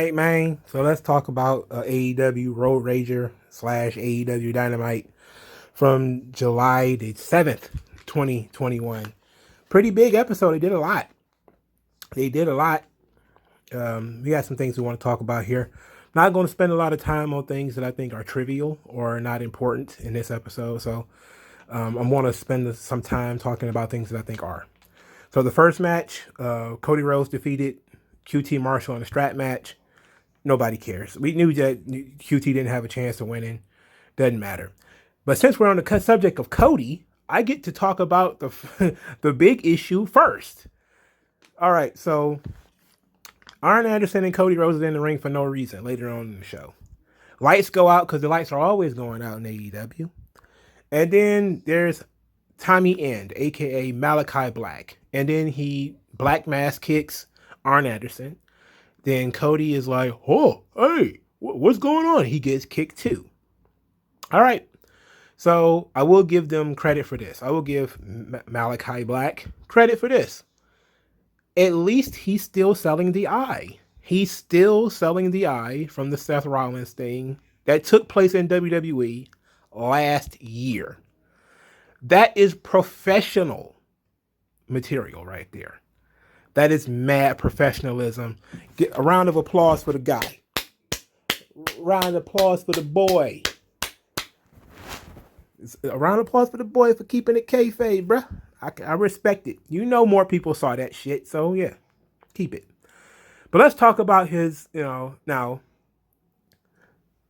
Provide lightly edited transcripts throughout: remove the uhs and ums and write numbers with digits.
right, man. So let's talk about AEW Road Rager slash AEW Dynamite from July the 7th, 2021. Pretty big episode. They did a lot. They did a lot. We got some things we want to talk about here. Not going to spend a lot of time on things that I think are trivial or not important in this episode. So I'm going to spend some time talking about things that I think are. So the first match, Cody Rhodes defeated QT Marshall in a strap match. Nobody cares. We knew that QT didn't have a chance of winning. Doesn't matter. But since we're on the subject of Cody, I get to talk about the the big issue first. All right, so Arn Anderson and Cody Rhodes are in the ring for no reason later on in the show. Lights go out because the lights are always going out in AEW. And then there's Tommy End, a.k.a. Malachi Black. And then he black mass kicks Arn Anderson. Then Cody is like, oh, hey, what's going on? He gets kicked too. All right. So I will give them credit for this. I will give Malachi Black credit for this. At least he's still selling the eye. He's still selling the eye from the Seth Rollins thing that took place in WWE last year. That is professional material right there. That is mad professionalism. Get a round of applause for the guy. Round of applause for the boy. A round of applause for the boy for keeping it kayfabe, bruh. I respect it. You know more people saw that shit, so yeah, keep it. But let's talk about his, now,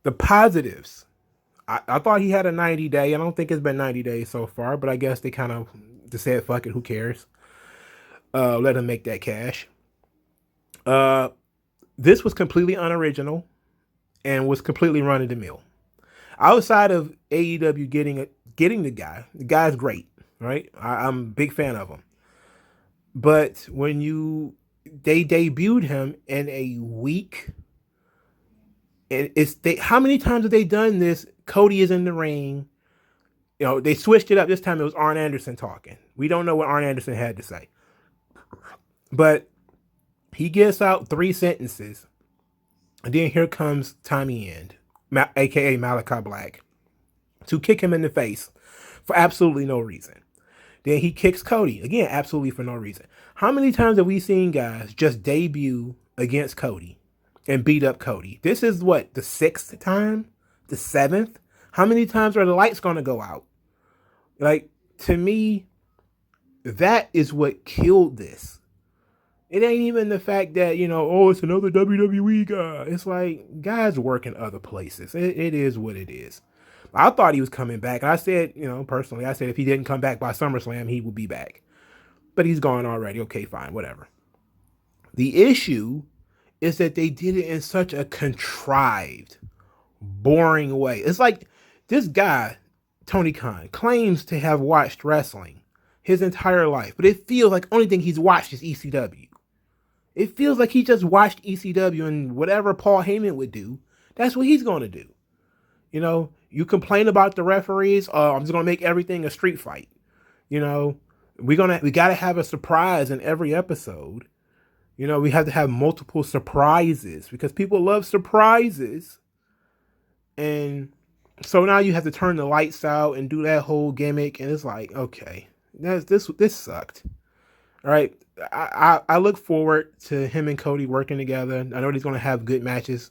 the positives. I thought he had a 90-day. I don't think it's been 90 days so far, but I guess they kind of just said, fuck it, who cares? Let him make that cash. This was completely unoriginal and was completely run of the mill. Outside of AEW getting the guy's great, right? I'm a big fan of him. But when they debuted him in a week, and how many times have they done this? Cody is in the ring. They switched it up. This time it was Arn Anderson talking. We don't know what Arn Anderson had to say. But he gets out 3 sentences. And then here comes Tommy End, a.k.a. Malachi Black, to kick him in the face for absolutely no reason. Then he kicks Cody, again, absolutely for no reason. How many times have we seen guys just debut against Cody and beat up Cody? This is what, the 6th time? The 7th? How many times are the lights going to go out? Like, to me, that is what killed this. It ain't even the fact that, it's another WWE guy. It's like, guys work in other places. It is what it is. I thought he was coming back. I said, personally, I said if he didn't come back by SummerSlam, he would be back. But he's gone already. Okay, fine, whatever. The issue is that they did it in such a contrived, boring way. It's like this guy, Tony Khan, claims to have watched wrestling his entire life, but it feels like only thing he's watched is ECW. It feels like he just watched ECW and whatever Paul Heyman would do, that's what he's going to do. You complain about the referees, I'm just going to make everything a street fight. We got to have a surprise in every episode. We have to have multiple surprises because people love surprises. And so now you have to turn the lights out and do that whole gimmick. And it's like, okay, this sucked. All right. I look forward to him and Cody working together. I know he's going to have good matches.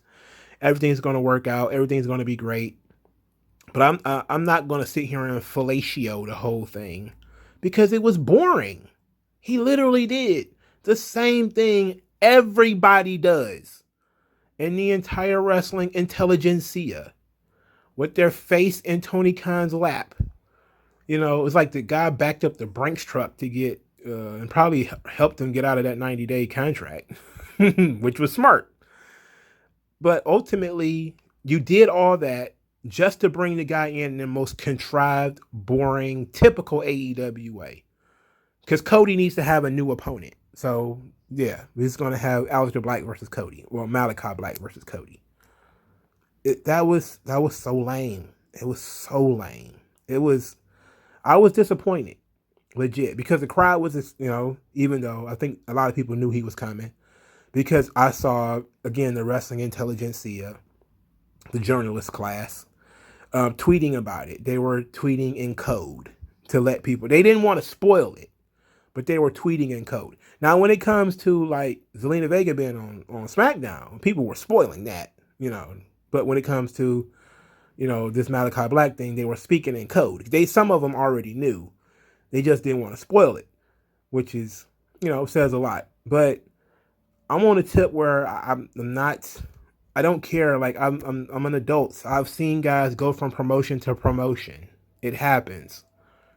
Everything's going to work out. Everything's going to be great. But I'm not going to sit here and fellatio the whole thing because it was boring. He literally did the same thing everybody does in the entire wrestling intelligentsia with their face in Tony Khan's lap. It's like the guy backed up the Brinks truck to get and probably helped him get out of that 90-day contract, which was smart. But ultimately, you did all that just to bring the guy in the most contrived, boring, typical AEW way. Because Cody needs to have a new opponent. So, yeah, he's going to have Aleister Black versus Cody. Well, Malachi Black versus Cody. That was so lame. It was so lame. I was disappointed. Legit. Because the crowd was, even though I think a lot of people knew he was coming, because I saw, again, the wrestling intelligentsia, the journalist class, tweeting about it. They were tweeting in code to let people, they didn't want to spoil it, but they were tweeting in code. Now, when it comes to like Zelina Vega being on SmackDown, people were spoiling that, but when it comes to, this Malachi Black thing, they were speaking in code. Some of them already knew. They just didn't want to spoil it, which is, says a lot. But I'm on a tip where I'm not, I don't care. Like I'm an adult. I've seen guys go from promotion to promotion. It happens.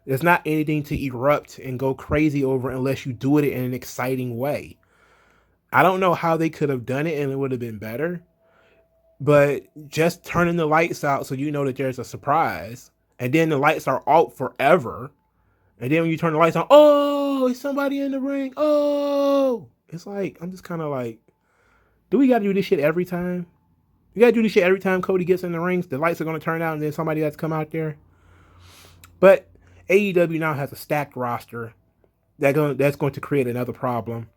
There's not anything to erupt and go crazy over unless you do it in an exciting way. I don't know how they could have done it and it would have been better. But just turning the lights out so you know that there's a surprise, and then the lights are out forever, and then when you turn the lights on, oh, is somebody in the ring? Oh, it's like, I'm just kind of like, do we got to do this shit every time? You got to do this shit every time Cody gets in the ring. The lights are going to turn out, and then somebody has to come out there. But AEW now has a stacked roster that's going to create another problem,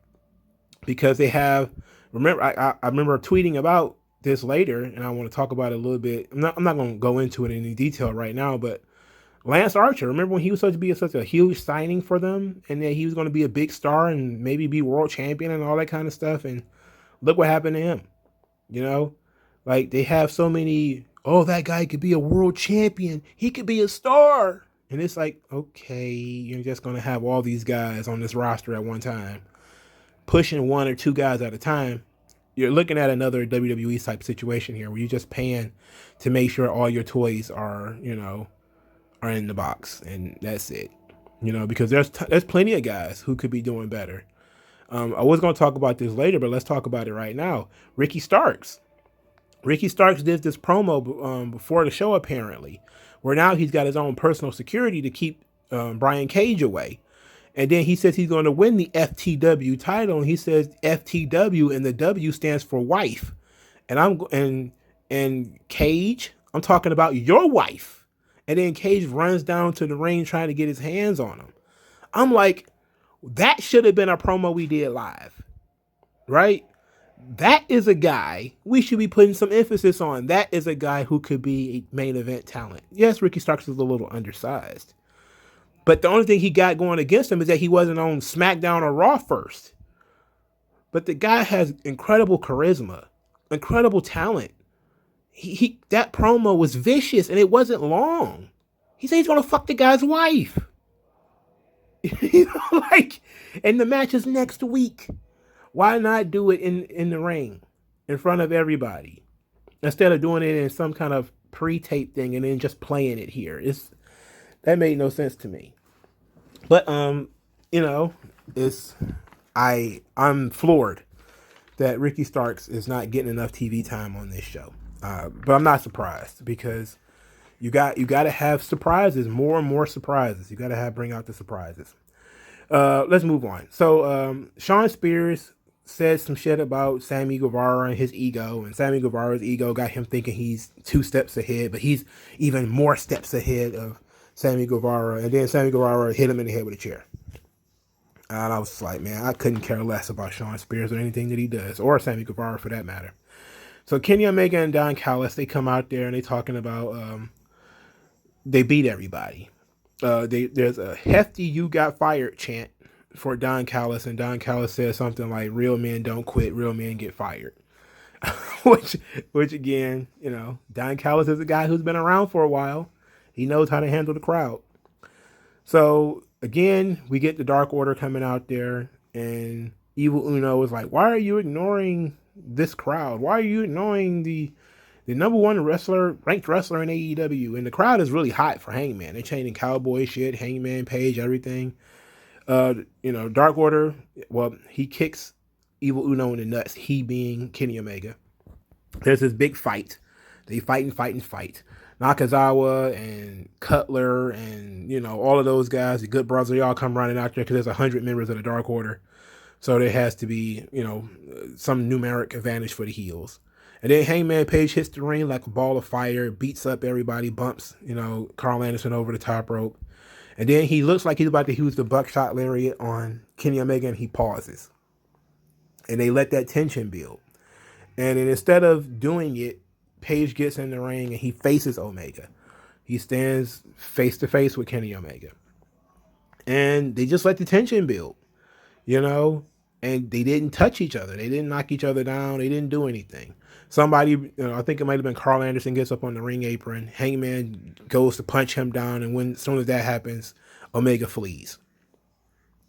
because they have, remember, I remember tweeting about this later, and I want to talk about it a little bit. I'm not going to go into it in any detail right now, but Lance Archer, remember when he was supposed to be such a huge signing for them, and that he was going to be a big star and maybe be world champion and all that kind of stuff, and look what happened to him. Like, they have so many, oh, that guy could be a world champion, he could be a star, and it's like, okay, you're just going to have all these guys on this roster at one time, pushing one or two guys at a time. You're looking at another WWE type situation here, where you're just paying to make sure all your toys are, are in the box, and that's it. Because there's plenty of guys who could be doing better. I was going to talk about this later, but let's talk about it right now. Ricky Starks did this promo before the show, apparently, where now he's got his own personal security to keep Brian Cage away. And then he says he's going to win the FTW title, and he says FTW, and the W stands for wife. And Cage, I'm talking about your wife. And then Cage runs down to the ring trying to get his hands on him. I'm like, that should have been a promo we did live, right? That is a guy we should be putting some emphasis on. That is a guy who could be a main event talent. Yes, Ricky Starks is a little undersized, but the only thing he got going against him is that he wasn't on SmackDown or Raw first. But the guy has incredible charisma, incredible talent. He that promo was vicious, and it wasn't long. He said he's gonna fuck the guy's wife. And the match is next week. Why not do it in the ring, in front of everybody, instead of doing it in some kind of pre-tape thing and then just playing it here? That made no sense to me. But I'm floored that Ricky Starks is not getting enough TV time on this show. But I'm not surprised, because you got to have surprises, more and more surprises. You got to bring out the surprises. Let's move on. So Shawn Spears said some shit about Sammy Guevara and his ego, and Sammy Guevara's ego got him thinking he's 2 steps ahead, but he's even more steps ahead of Sammy Guevara. And then Sammy Guevara hit him in the head with a chair. And I was like, man, I couldn't care less about Shawn Spears or anything that he does, or Sammy Guevara for that matter. So Kenny Omega and Don Callis, they come out there and they talking about they beat everybody. There's a hefty "You got fired" chant for Don Callis, and Don Callis says something like, "Real men don't quit, real men get fired." which again, Don Callis is a guy who's been around for a while. He knows how to handle the crowd. So again, we get the Dark Order coming out there, and Evil Uno is like, "Why are you ignoring this crowd? Why are you ignoring the number one ranked wrestler in AEW?" And the crowd is really hot for Hangman. They're chanting cowboy shit, Hangman Page, everything. Dark Order, well, he kicks Evil Uno in the nuts, he being Kenny Omega. There's this big fight. They fight. Nakazawa and Cutler and, all of those guys, the Good Brothers, they all come running out there because there's 100 members of the Dark Order. So there has to be, some numeric advantage for the heels. And then Hangman Page hits the ring like a ball of fire, beats up everybody, bumps, Carl Anderson over the top rope. And then he looks like he's about to use the buckshot lariat on Kenny Omega, and he pauses. and they let that tension build. And then instead of doing it, Page gets in the ring and he faces Omega. He stands face to face with Kenny Omega. And they just let the tension build, you know? And they didn't touch each other. They didn't knock each other down. They didn't do anything. Somebody, I think it might have been Carl Anderson, gets up on the ring apron. Hangman goes to punch him down. And as soon as that happens, Omega flees.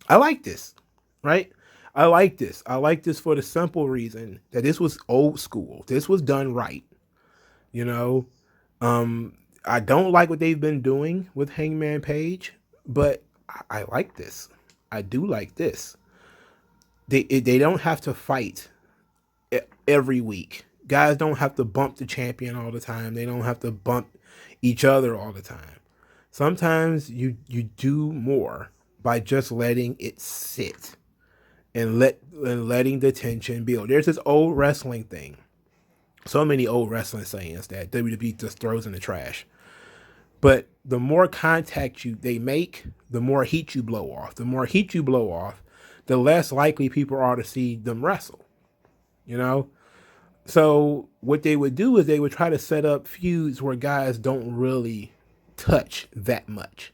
I like this, right? I like this. I like this for the simple reason that this was old school. This was done right. You know, I don't like what they've been doing with Hangman Page, but I like this. I do like this. They don't have to fight every week. Guys don't have to bump the champion all the time. They don't have to bump each other all the time. Sometimes you do more by just letting it sit and letting the tension build. There's this old wrestling thing. So many old wrestling sayings that WWE just throws in the trash. But the more contact they make, the more heat you blow off. The more heat you blow off, the less likely people are to see them wrestle. You know? So what they would do is they would try to set up feuds where guys don't really touch that much.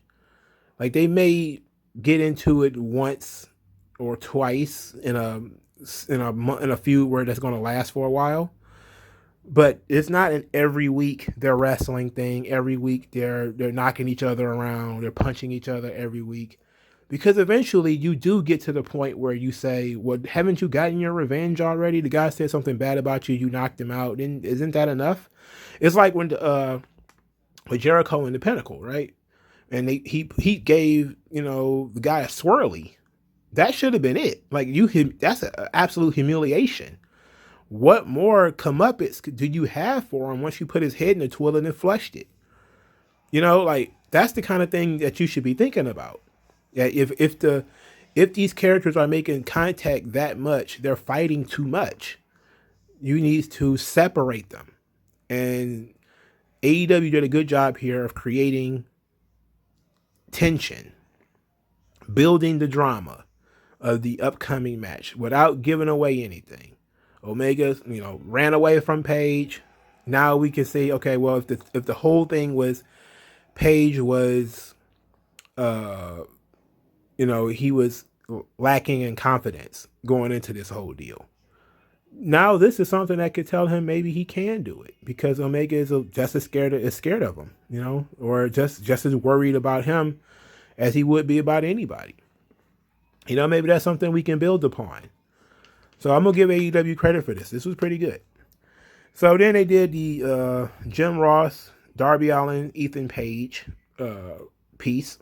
Like they may get into it once or twice in a feud where that's going to last for a while. But it's not an every week they're wrestling thing. Every week they're knocking each other around. They're punching each other every week. Because eventually you do get to the point where you say, well, haven't you gotten your revenge already? The guy said something bad about you. You knocked him out. And isn't that enough? It's like when with Jericho and the Pinnacle, right? And he gave, the guy a swirly. That should have been it. Like that's an absolute humiliation. What more comeuppance do you have for him once you put his head in the toilet and flushed it? That's the kind of thing that you should be thinking about. Yeah, if these characters are making contact that much, they're fighting too much. You need to separate them. And AEW did a good job here of creating tension, building the drama of the upcoming match without giving away anything. Omega, ran away from Page. Now we can say, okay, well, if the whole thing was Page was, he was lacking in confidence going into this whole deal. Now this is something that could tell him maybe he can do it because Omega is just as scared of him, or just as worried about him as he would be about anybody. Maybe that's something we can build upon. So I'm going to give AEW credit for this. This was pretty good. So then they did the Jim Ross, Darby Allin, Ethan Page piece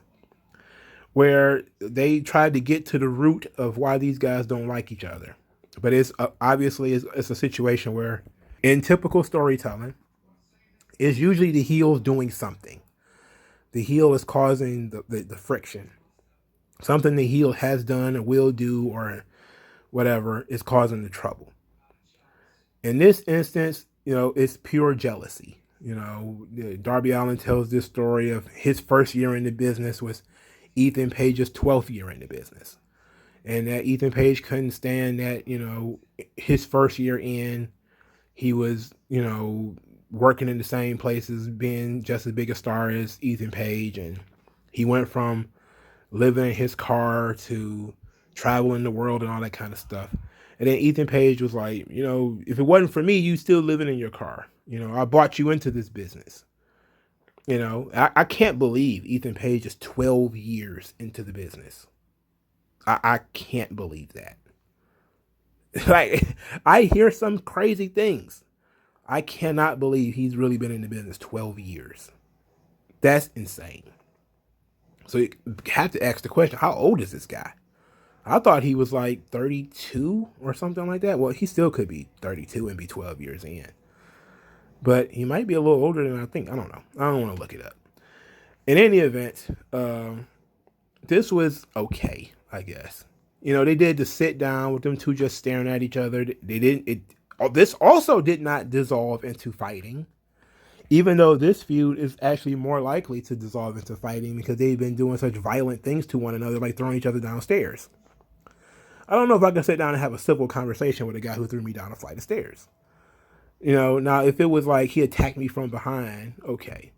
where they tried to get to the root of why these guys don't like each other. But it's obviously it's a situation where in typical storytelling, it's usually the heel doing something. The heel is causing the friction. Something the heel has done or will do or whatever is causing the trouble. In this instance, it's pure jealousy. Darby Allin tells this story of his first year in the business was Ethan Page's 12th year in the business. And that Ethan Page couldn't stand that, his first year in, he was, working in the same places, being just as big a star as Ethan Page. And he went from living in his car to traveling the world and all that kind of stuff. And then Ethan Page was like, if it wasn't for me, you still living in your car. I brought you into this business. I can't believe Ethan Page is 12 years into the business. I can't believe that. Like, I hear some crazy things. I cannot believe he's really been in the business 12 years. That's insane. So you have to ask the question, how old is this guy? I thought he was like 32 or something like that. Well, he still could be 32 and be 12 years in. But he might be a little older than I think. I don't know. I don't want to look it up. In any event, this was okay, I guess. They did the sit down with them two just staring at each other. This also did not dissolve into fighting. Even though this feud is actually more likely to dissolve into fighting because they've been doing such violent things to one another, like throwing each other downstairs. I don't know if I can sit down and have a civil conversation with a guy who threw me down a flight of stairs. You know, now if it was like he attacked me from behind, okay.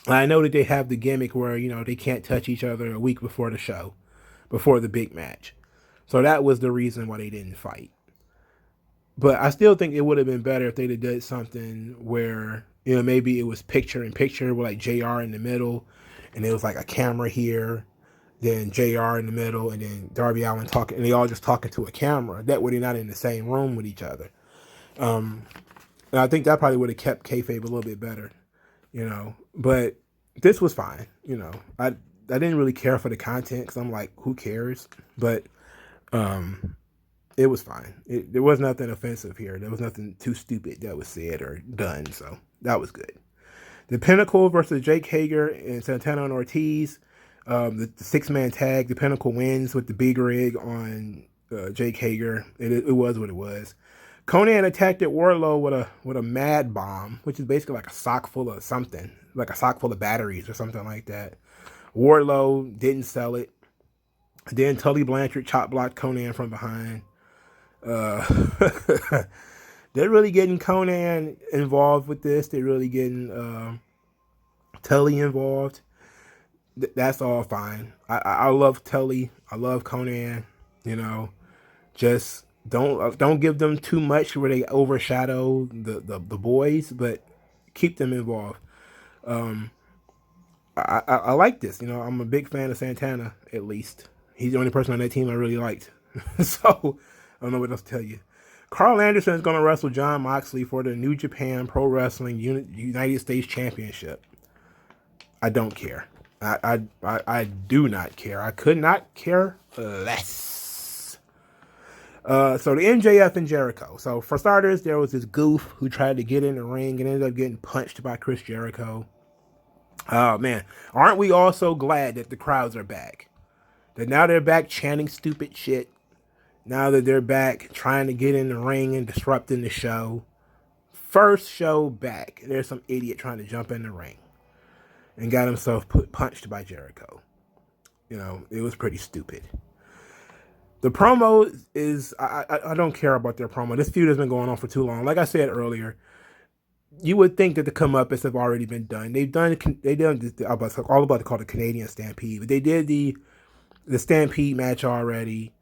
I know that they have the gimmick where, you know, they can't touch each other a week before the show, before the big match. So that was the reason why they didn't fight. But I still think it would have been better if they'd have done something where, you know, maybe it was picture in picture with like JR in the middle and it was like a camera here, then JR in the middle, and then Darby Allin talking, and they all just talking to a camera. That way they're not in the same room with each other. And I think that probably would have kept kayfabe a little bit better, you know. But this was fine, you know. I didn't really care for the content because I'm like, who cares? But it was fine. There was nothing offensive here. There was nothing too stupid that was said or done. So that was good. The Pinnacle versus Jake Hager and Santana and Ortiz. The six-man tag. The Pinnacle wins with the big rig on Jake Hager. It was what it was. Conan attacked at Wardlow with a mad bomb, which is basically like a sock full of something, like a sock full of batteries or something like that. Wardlow didn't sell it. Then Tully Blanchard chop blocked Conan from behind. They're really getting Conan involved with this. They're really getting Tully involved. That's all fine. I love Tully. I love Conan. You know, just don't give them too much where they overshadow the boys, but keep them involved. I like this. You know, I'm a big fan of Santana. At least he's the only person on that team I really liked. So I don't know what else to tell you. Carl Anderson is going to wrestle Jon Moxley for the New Japan Pro Wrestling United States Championship. I don't care. I do not care. I could not care less. So the MJF and Jericho. So for starters, there was this goof who tried to get in the ring and ended up getting punched by Chris Jericho. Oh man, aren't we all so glad that the crowds are back? That now they're back chanting stupid shit. Now that they're back trying to get in the ring and disrupting the show. First show back, there's some idiot trying to jump in the ring and got himself punched by Jericho. You know, it was pretty stupid. The promo is, I don't care about their promo. This feud has been going on for too long. Like I said earlier, you would think that the comeuppance have already been done. They done all about to call the Canadian Stampede, but they did the Stampede match already.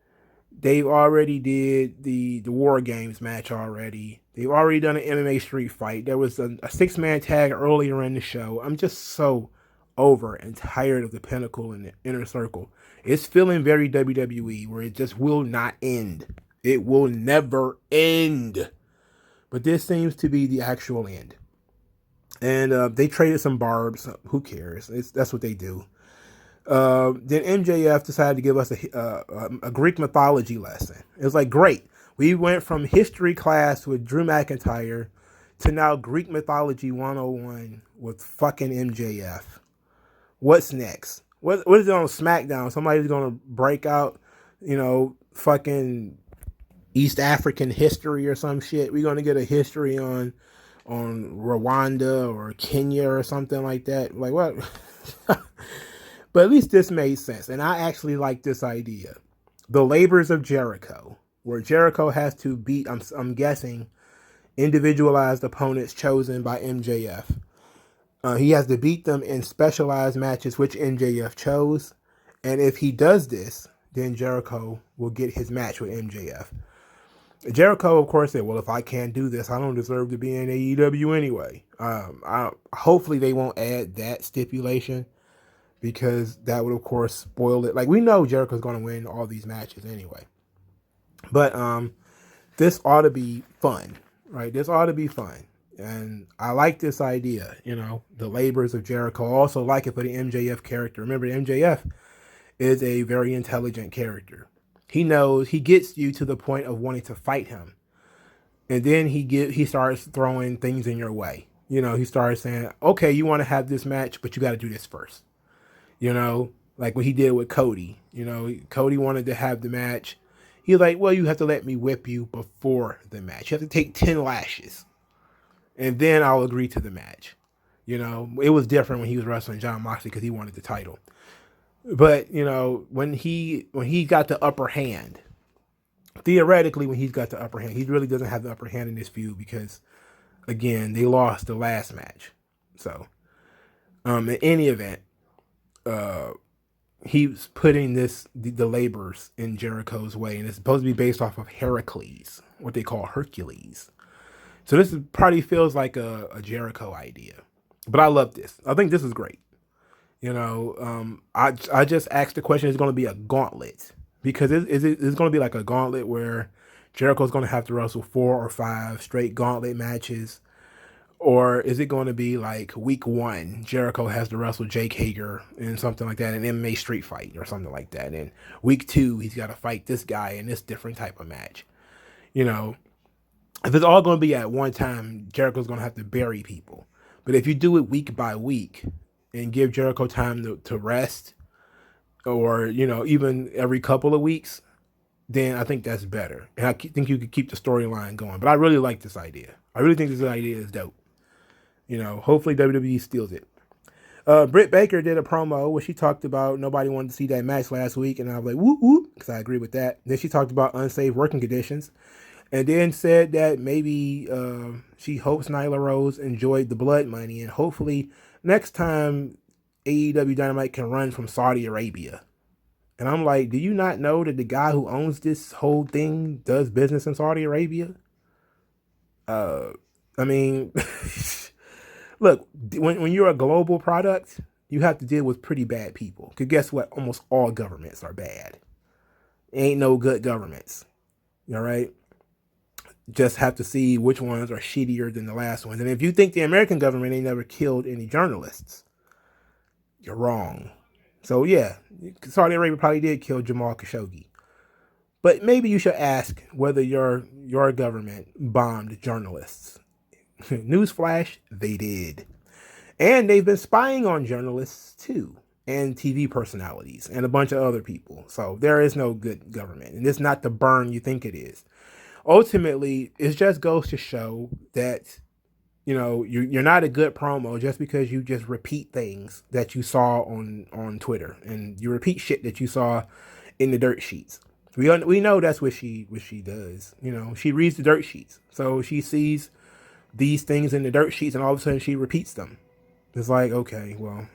They've already did the War Games match already. They've already done an MMA street fight. There was a six-man tag earlier in the show. I'm just so over and tired of the Pinnacle and the Inner Circle. It's feeling very WWE, where it just will not end. It will never end. But this seems to be the actual end. And they traded some barbs. Who cares? That's what they do. Then MJF decided to give us a Greek mythology lesson. It was like, great. We went from history class with Drew McIntyre to now Greek mythology 101 with fucking MJF. What's next? What is it on SmackDown? Somebody's going to break out, you know, fucking East African history or some shit. We're going to get a history on Rwanda or Kenya or something like that. Like, what? But at least this made sense. And I actually like this idea. The Labors of Jericho, where Jericho has to beat, I'm guessing, individualized opponents chosen by MJF. He has to beat them in specialized matches, which MJF chose. And if he does this, then Jericho will get his match with MJF. Jericho, of course, said, well, if I can't do this, I don't deserve to be in AEW anyway. Hopefully they won't add that stipulation, because that would, of course, spoil it. Like, we know Jericho's going to win all these matches anyway. But this ought to be fun, right? This ought to be fun. And I like this idea, you know, the Labors of Jericho. I also like it for the MJF character. Remember, MJF is a very intelligent character. He knows, he gets you to the point of wanting to fight him. And then he starts throwing things in your way. You know, he starts saying, okay, you want to have this match, but you got to do this first. You know, like what he did with Cody. You know, Cody wanted to have the match. He's like, well, you have to let me whip you before the match. You have to take 10 lashes. And then I'll agree to the match. You know, it was different when he was wrestling Jon Moxley because he wanted the title. But, you know, when he got the upper hand, theoretically, when he's got the upper hand, he really doesn't have the upper hand in this feud because, again, they lost the last match. So, in any event, uh, he's putting the labors in Jericho's way, and it's supposed to be based off of Heracles, what they call Hercules. So this probably feels like a Jericho idea, but I love this. I think this is great. I just asked the question: is it going to be a gauntlet? Because it's going to be like a gauntlet where Jericho's going to have to wrestle 4 or 5 straight gauntlet matches, or is it going to be like week 1, Jericho has to wrestle Jake Hager and something like that, an MMA street fight or something like that, and week 2 he's got to fight this guy in this different type of match. If it's all going to be at one time, Jericho's going to have to bury people. But if you do it week by week and give Jericho time to rest, or, even every couple of weeks, then I think that's better. And I think you could keep the storyline going. But I really like this idea. I really think this idea is dope. Hopefully WWE steals it. Britt Baker did a promo where she talked about nobody wanted to see that match last week. And I was like, whoop, whoop, because I agree with that. Then she talked about unsafe working conditions. And then said that maybe she hopes Nyla Rose enjoyed the blood money. And hopefully next time AEW Dynamite can run from Saudi Arabia. And I'm like, do you not know that the guy who owns this whole thing does business in Saudi Arabia? I mean, look, when you're a global product, you have to deal with pretty bad people. Because guess what? Almost all governments are bad. Ain't no good governments. All right? Just have to see which ones are shittier than the last ones. And if you think the American government ain't never killed any journalists, you're wrong. So yeah, Saudi Arabia probably did kill Jamal Khashoggi. But maybe you should ask whether your government bombed journalists. Newsflash, they did. And they've been spying on journalists too, and TV personalities, and a bunch of other people. So there is no good government. And it's not the burn you think it is. Ultimately, it just goes to show that, you're not a good promo just because you just repeat things that you saw on Twitter, and you repeat shit that you saw in the dirt sheets. We know that's what she does. She reads the dirt sheets, so she sees these things in the dirt sheets, and all of a sudden she repeats them. It's like, okay, well,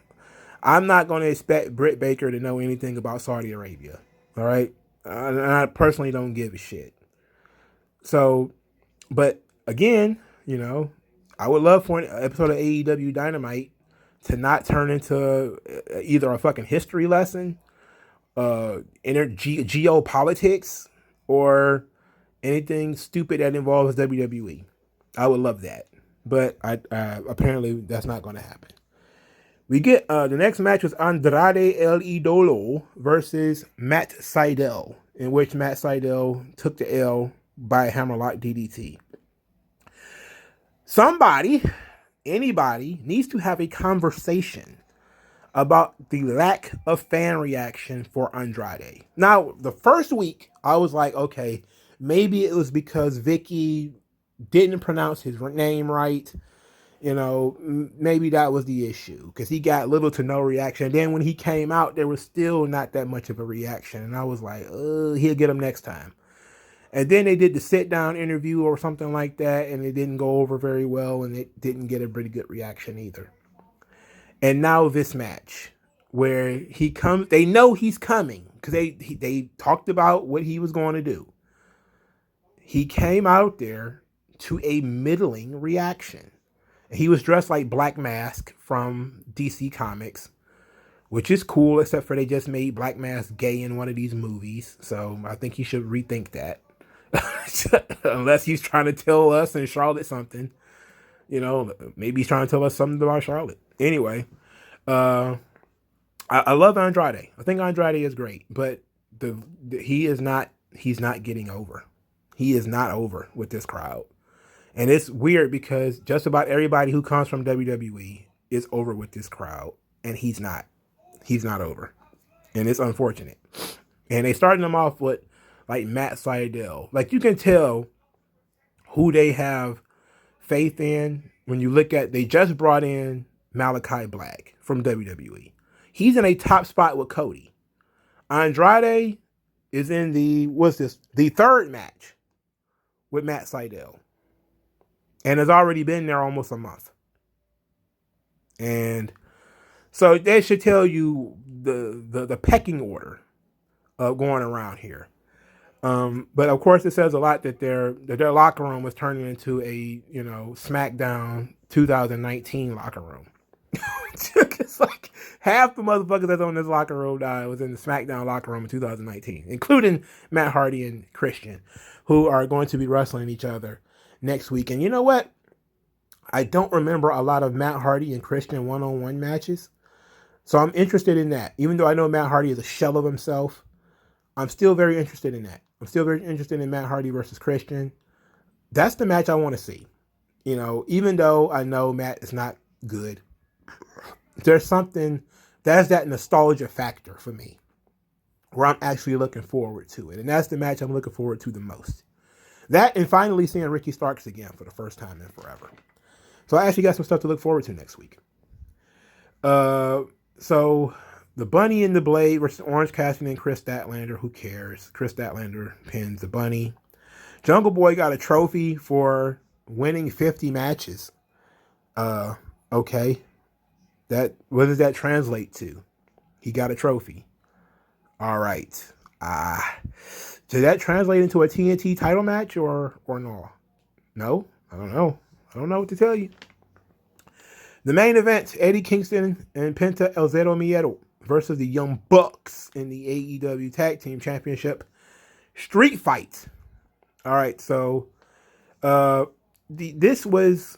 I'm not going to expect Britt Baker to know anything about Saudi Arabia. All right, and I personally don't give a shit. So, but again, I would love for an episode of AEW Dynamite to not turn into either a fucking history lesson, geopolitics, or anything stupid that involves WWE. I would love that. But apparently that's not going to happen. We get the next match was Andrade El Idolo versus Matt Sydal, in which Matt Sydal took the L by a hammerlock DDT. Anybody needs to have a conversation about the lack of fan reaction for Andrade. Now, the first week, I was like, okay, maybe it was because Vicky didn't pronounce his name right. Maybe that was the issue, because he got little to no reaction. And then when he came out, there was still not that much of a reaction. And I was like, he'll get him next time. And then they did the sit-down interview or something like that, and it didn't go over very well, and it didn't get a pretty good reaction either. And now this match, where he comes, they know he's coming, because they talked about what he was going to do. He came out there to a middling reaction. He was dressed like Black Mask from DC Comics, which is cool, except for they just made Black Mask gay in one of these movies. So I think he should rethink that. Unless he's trying to tell us and Charlotte something. Maybe he's trying to tell us something about Charlotte. Anyway, I love Andrade. I think Andrade is great, but he's not getting over. He is not over with this crowd. And it's weird because just about everybody who comes from WWE is over with this crowd, and he's not. He's not over. And it's unfortunate. And they starting him off with like Matt Sydal. Like, you can tell who they have faith in when you look at, they just brought in Malachi Black from WWE. He's in a top spot with Cody. Andrade is in the third match with Matt Sydal, and has already been there almost a month. And so they should tell you the pecking order of going around here. But of course, it says a lot that their locker room was turning into a SmackDown 2019 locker room. It's like half the motherfuckers that's on this locker room was in the SmackDown locker room in 2019, including Matt Hardy and Christian, who are going to be wrestling each other next week. And you know what? I don't remember a lot of Matt Hardy and Christian one-on-one matches. So I'm interested in that. Even though I know Matt Hardy is a shell of himself, I'm still very interested in that. I'm still very interested in Matt Hardy versus Christian. That's the match I want to see. Even though I know Matt is not good, there's that nostalgia factor for me where I'm actually looking forward to it. And that's the match I'm looking forward to the most. That and finally seeing Ricky Starks again for the first time in forever. So I actually got some stuff to look forward to next week. So the Bunny and the Blade versus Orange Cassidy and Chris Statlander. Who cares? Chris Statlander pins the Bunny. Jungle Boy got a trophy for winning 50 matches. Okay. What does that translate to? He got a trophy. All right. Did that translate into a TNT title match or no? No? I don't know. I don't know what to tell you. The main event, Eddie Kingston and Penta El Zero Miedo versus the Young Bucks in the AEW Tag Team Championship Street Fight. All right, so this was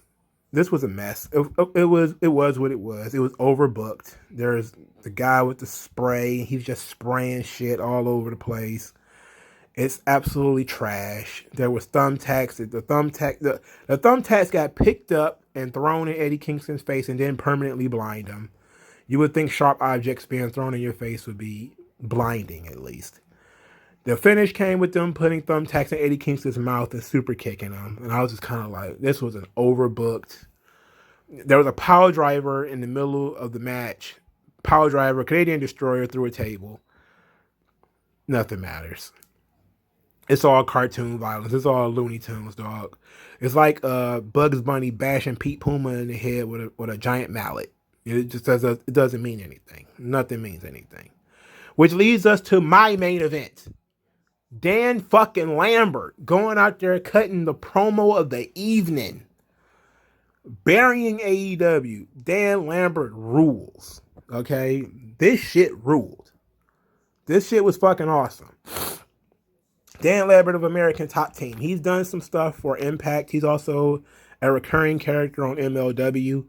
a mess. It was what it was. It was overbooked. There's the guy with the spray. He's just spraying shit all over the place. It's absolutely trash. There was thumbtacks. The thumbtacks got picked up and thrown in Eddie Kingston's face and then permanently blind him. You would think sharp objects being thrown in your face would be blinding, at least. The finish came with them putting thumbtacks in Eddie Kingston's mouth and super kicking him. And I was just kind of like, this was an overbooked. There was a power driver in the middle of the match. Power driver, Canadian Destroyer through a table. Nothing matters. It's all cartoon violence. It's all Looney Tunes, dog. It's like Bugs Bunny bashing Pete Puma in the head with a giant mallet. It just doesn't mean anything. Nothing means anything. Which leads us to my main event. Dan fucking Lambert going out there cutting the promo of the evening. Burying AEW. Dan Lambert rules. Okay? This shit ruled. This shit was fucking awesome. Dan Lambert of American Top Team. He's done some stuff for Impact. He's also a recurring character on MLW.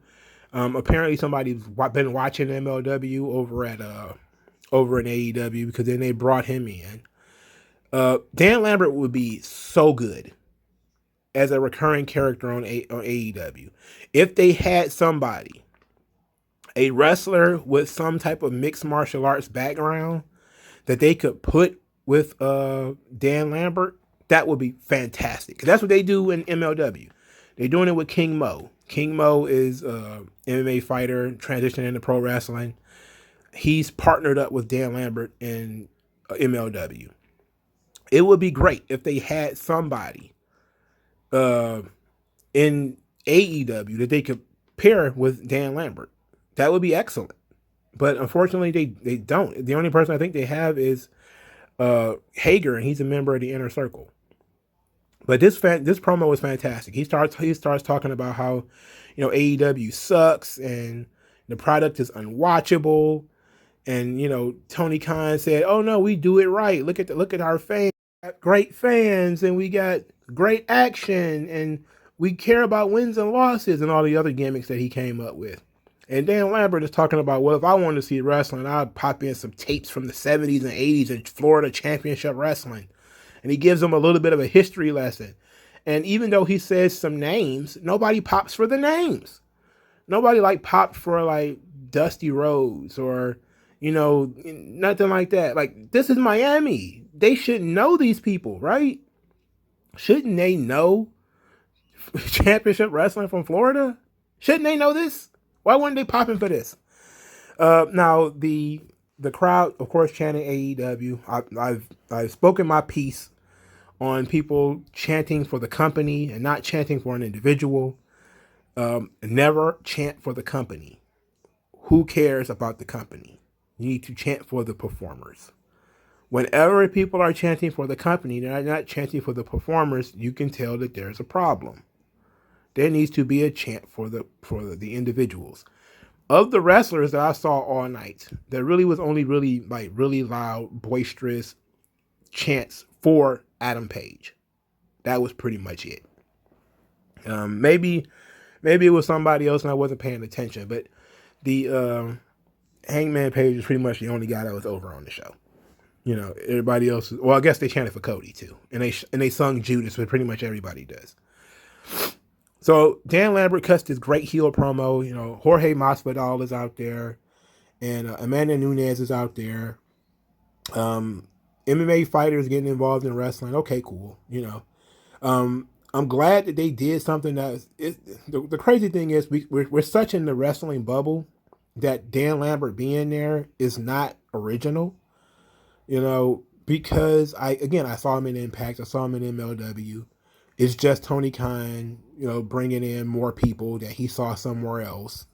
Apparently somebody's been watching MLW over in AEW because then they brought him in. Dan Lambert would be so good as a recurring character on AEW. If they had somebody, a wrestler with some type of mixed martial arts background that they could put with Dan Lambert, that would be fantastic. That's what they do in MLW. They're doing it with King Mo. King Mo is an MMA fighter transitioning into pro wrestling. He's partnered up with Dan Lambert in MLW. It would be great if they had somebody in AEW that they could pair with Dan Lambert. That would be excellent. But unfortunately, they don't. The only person I think they have is Hager, and he's a member of the Inner Circle. But this promo was fantastic. He starts talking about how AEW sucks and the product is unwatchable. And Tony Khan said, "Oh no, we do it right. Look at our fans, great fans, and we got great action, and we care about wins and losses," and all the other gimmicks that he came up with. And Dan Lambert is talking about, well, if I wanted to see wrestling, I'd pop in some tapes from the 70s and 80s in Florida Championship Wrestling. And he gives them a little bit of a history lesson. And even though he says some names, nobody pops for the names. Nobody popped for Dusty Rhodes or, nothing like that. This is Miami. They should know these people, right? Shouldn't they know Championship Wrestling from Florida? Shouldn't they know this? Why weren't they popping for this? Now, the the crowd, of course, chanting AEW. I've spoken my piece on people chanting for the company and not chanting for an individual. Never chant for the company. Who cares about the company? You need to chant for the performers. Whenever people are chanting for the company, they're not chanting for the performers, you can tell that there's a problem. There needs to be a chant for the individuals. Of the wrestlers that I saw all night, there really was only really loud, boisterous chants for Adam Page. That was pretty much it. Maybe it was somebody else and I wasn't paying attention, but the Hangman Page is pretty much the only guy that was over on the show. You know, everybody else. Well, I guess they chanted for Cody too, and they sung Judas, but pretty much everybody does. So Dan Lambert cuts this great heel promo. You know, Jorge Masvidal is out there, and Amanda Nunes is out there. MMA fighters getting involved in wrestling. Okay, cool. You know, I'm glad that they did something that the crazy thing is we're such in the wrestling bubble that Dan Lambert being there is not original. You know, because I saw him in Impact, I saw him in MLW. It's just Tony Khan, you know, bringing in more people that he saw somewhere else.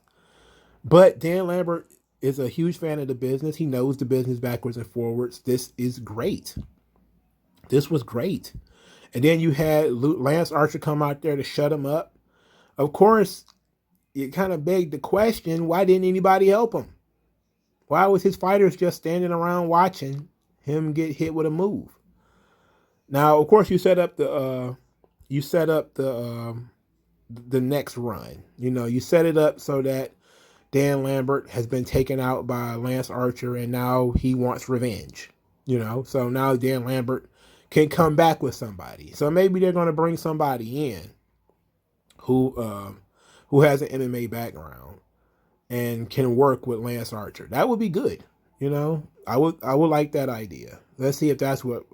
But Dan Lambert is a huge fan of the business. He knows the business backwards and forwards. This is great. This was great. And then you had Lance Archer come out there to shut him up. Of course, it kind of begged the question, why didn't anybody help him? Why was his fighters just standing around watching him get hit with a move? Now, of course, you set up the next run. You know, you set it up so that Dan Lambert has been taken out by Lance Archer, and now he wants revenge. You know, so now Dan Lambert can come back with somebody. So maybe they're going to bring somebody in who has an MMA background and can work with Lance Archer. That would be good. You know, I would like that idea. Let's see if that's what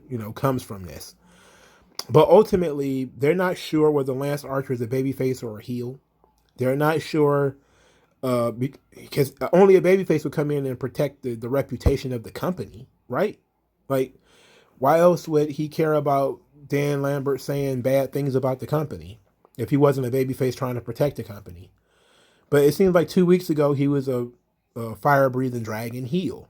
you know comes from this. But ultimately, they're not sure whether Lance Archer is a babyface or a heel. They're not sure because only a babyface would come in and protect the reputation of the company, right? Like, why else would he care about Dan Lambert saying bad things about the company if he wasn't a babyface trying to protect the company? But it seems like 2 weeks ago he was a fire-breathing dragon heel.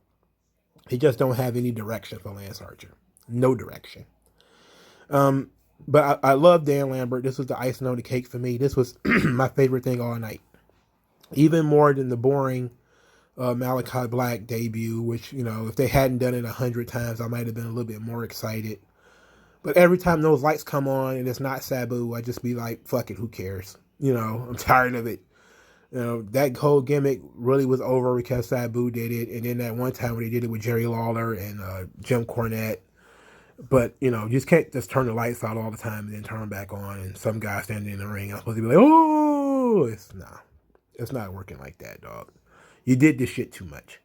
He just don't have any direction for Lance Archer. No direction. But I love Dan Lambert. This was the icing on the cake for me. This was my favorite thing all night. Even more than the boring Malachi Black debut, which, you know, if they hadn't done it 100 times, I might have been a little bit more excited. But every time those lights come on and it's not Sabu, I just be like, fuck it, who cares? You know, I'm tired of it. You know, that whole gimmick really was over because Sabu did it. And then that one time when they did it with Jerry Lawler and Jim Cornette. But, you know, you just can't just turn the lights out all the time and then turn them back on and some guy standing in the ring. I'm supposed to be like, oh, it's not working like that, dog. You did this shit too much.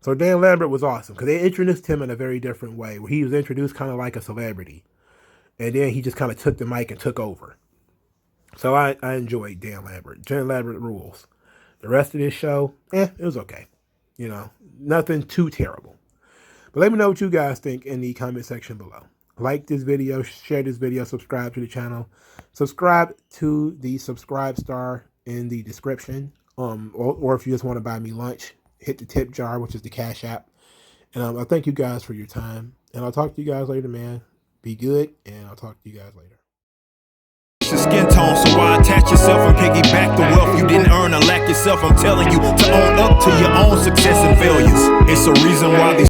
So Dan Lambert was awesome because they introduced him in a very different way where he was introduced kind of like a celebrity. And then he just kind of took the mic and took over. So I enjoyed Dan Lambert. Dan Lambert rules. The rest of this show, it was okay. You know, nothing too terrible. But let me know what you guys think in the comment section below. Like this video, share this video, subscribe to the channel. Subscribe to the subscribe star in the description. Or if you just want to buy me lunch, hit the tip jar, which is the Cash App. And I thank you guys for your time. And I'll talk to you guys later, man. Be good, and I'll talk to you guys later. Skin tone, so why attach yourself and piggyback the wealth you didn't earn or lack yourself? I'm telling you to own up to your own success and failures. It's a reason why these